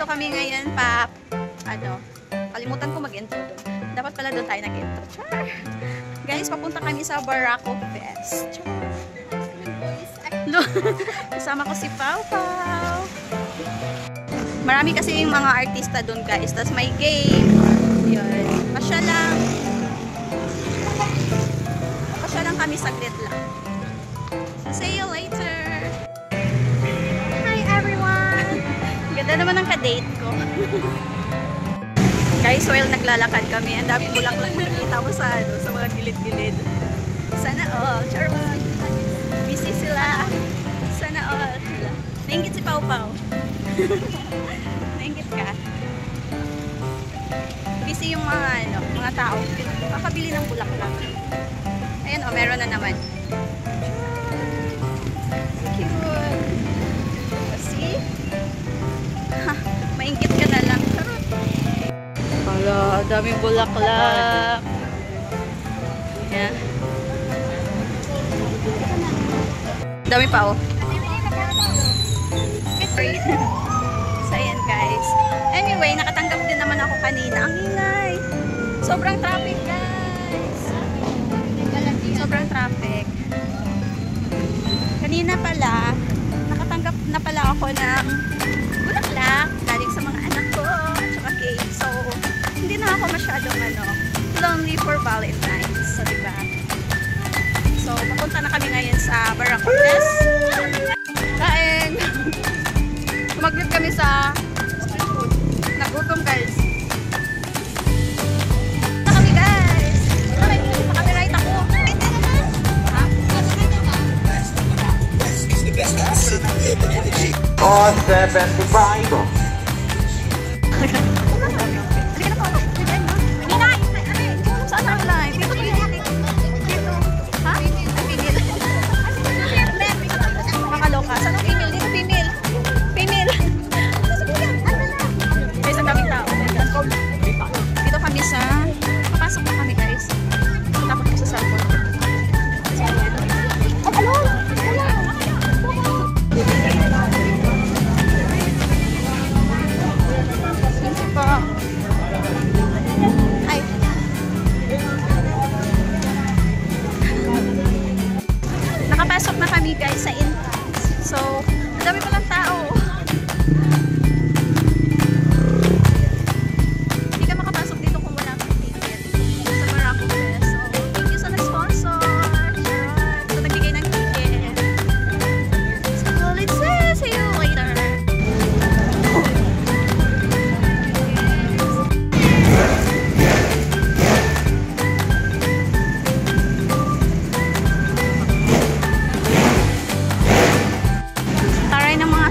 Nandito kami ngayon pa, kalimutan ko mag-intro doon. Dapat pala doon tayo nag-intro. Char! Guys, papunta kami sa Barako Fest. Char! Kasama ko si Pau Pau. Marami kasi yung mga artista doon, guys. Tapos may game. Yun. Pasya lang kami, saglit lang. See you later! Hi everyone! Ganda naman ang ka-date ko. Guys, while naglalakad kami, ang daming bulaklak nakikita mo sa mga gilid-gilid. Sana all. Charot! Busy sila. Sana all. Nainggit si Pau Pau. Nainggit ka. Busy yung mga tao. Kakabili ng bulaklak. Ayan o, meron na naman. Cute. See? Maingkit ka na lang. Charot. Hala, daming bulaklak. Yeah. Dami pa oh. So ayan guys. Anyway, nakatanggap din naman ako kanina. Ang ingay. Sobrang traffic guys. Sobrang traffic. Kanina pala, nakatanggap na pala ako ng bulaklak galing sa mga anak ko at saka cake. So, hindi na ako masyadong lonely for Valentine's. So, diba? So, papunta na kami ngayon sa Barako Fest. Kain! Sumaglit kami sa street food. Nagutom guys. Oh, 75. Nakapasok na kami guys sa entrance. So, ang dami palang tao. Hindi ka makapasok dito kung wala kang ticket sa Barako Fest. So, thank you sa nag-sponsor. So, nagbigay ng ticket. So, let's see you later.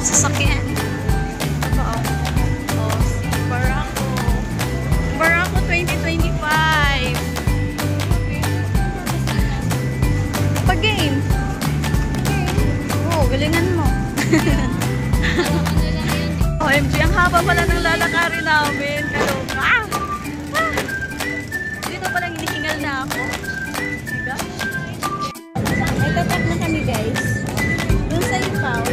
Sasakyan. Barako 2025. Pag-game. Oh, galingan mo. OMG, ang haba pala ng lalakarin namin. Kaloka. Dito palang hinihingal na ako. Diba? May tatak na kami guys. Doon sa ipaw.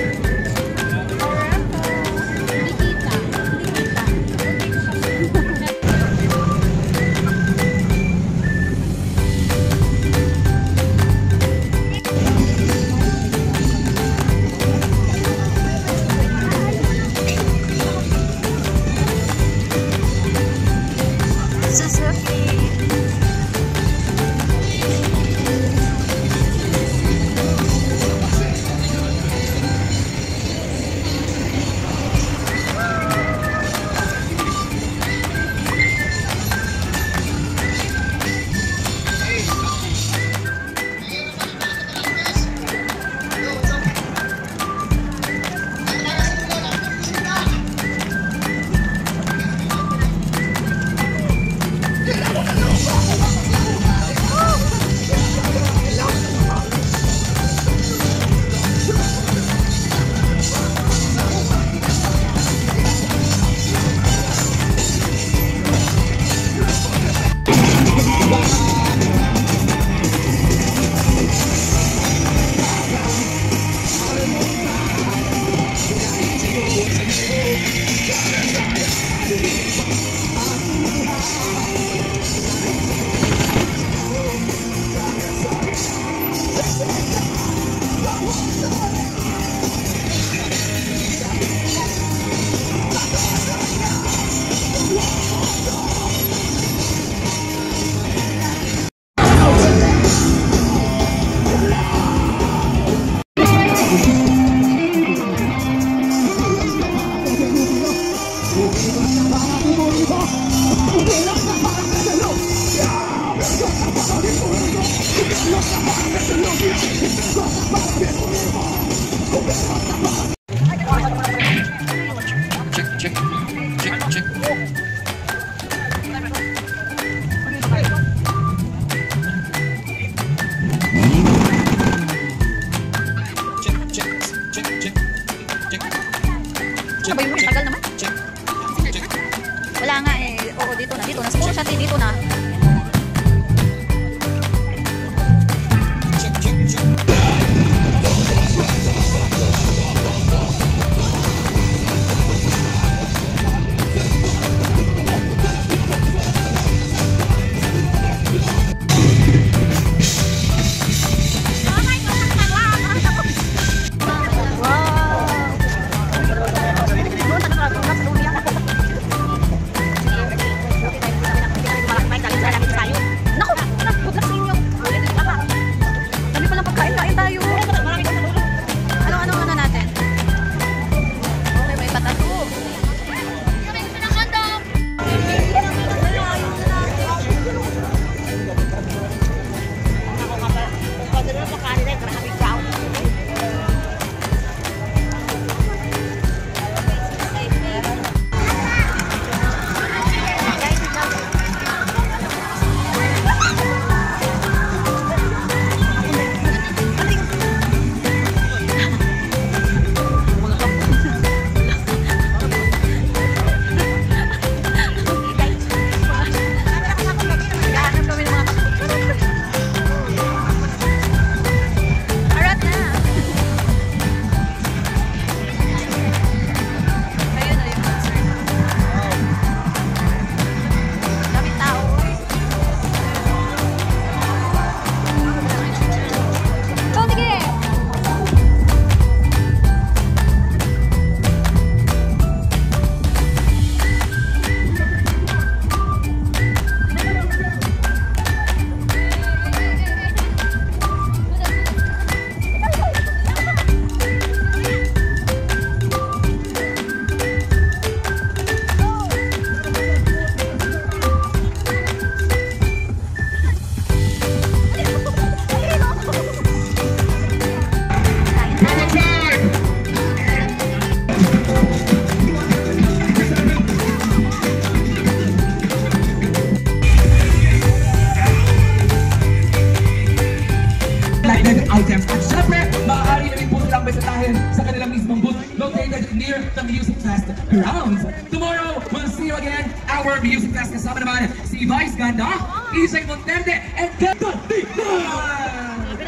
branded items. At syempre, maaari na rin po silang bisitahin sa kanilang mismong booth located near the Music Fest grounds. Tomorrow, we'll see you again. Our Music Fest kasama naman si Vice Ganda, Isay Monterde, and Ganda Tignan!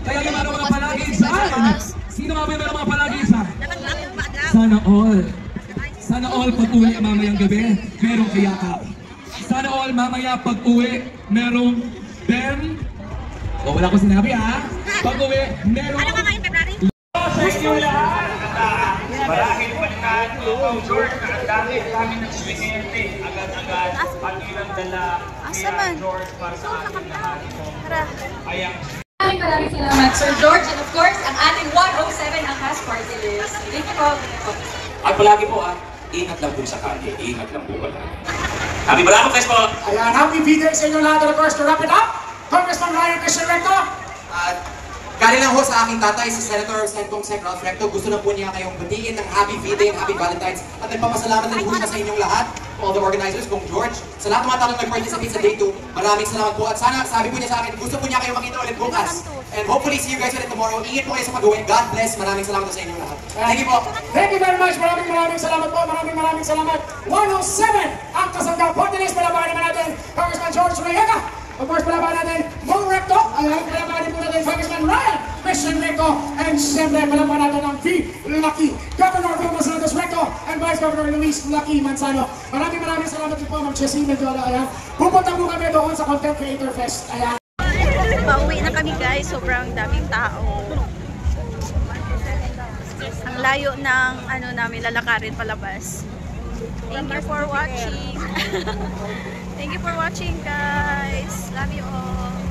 Kaya yung mga palagi dyan, sino nga ba yung mga palagi dyan? Sana all. Sana all pag-uwi mamayang gabi, merong kayakap. Sana all mamaya pag-uwi, merong Ben. O wala ko sinabi ha. Pag-uwi, merong... Ano ka ngayon, February? Thank you lahat. Marahil balikan ko, George, na ang dami nagswingete agad-agad at ilang dala Asa man? George para sa ating lahat. Tara. Ayang Maraming salamat, Sir George. And of course, ang ating 107 ang cast party list. Thank you po. At palagi po ingat lang po sa kanya, ingat lang po pala. Happy Barako Fest po! Ayan, happy V-Day sa inyo lahat. And of course, to wrap it up, Congressman Ryan Christian Recto. At galing lang ho sa aking tatay, si Senator Sentong Sec Ralph Recto. Gusto na po niya kayong batiin ng Happy V-Day and Happy Valentine's. At nagpapasalamat na rin po siya sa inyong lahat, all the organizers, kung George. Sa lahat ng mga tanong nag-participate sa Day 2, maraming salamat po. At sana, sabi po niya sa akin, gusto po niya kayo makita ulit bukas. And hopefully, see you guys ulit tomorrow. Ingat po kayo sa pag-uwi. God bless. Maraming salamat sa inyong lahat. Thank you po. Thank you very much. Maraming salamat po. Maraming salamat. 107 ang kasangga party list. Palabahan naman natin Congressman George Reyega. Of course, palabahan natin Bong Recto. Palabahan po natin Congressman Ryan Christian Recto. And siyempre, palabahan natin ang V. Lucky Governor Vilma Santos Recto and Vice Governor Luis Lucky Manzano. Maraming salamat po, Ma'am Chessy Medjola. Ayan. Pupunta po kami doon sa Content Creator Fest. Ayan. Pauwi na kami guys, sobrang daming tao. Ang layo ng namin lalakarin palabas. Thank you for watching. Thank you for watching guys. Love you all.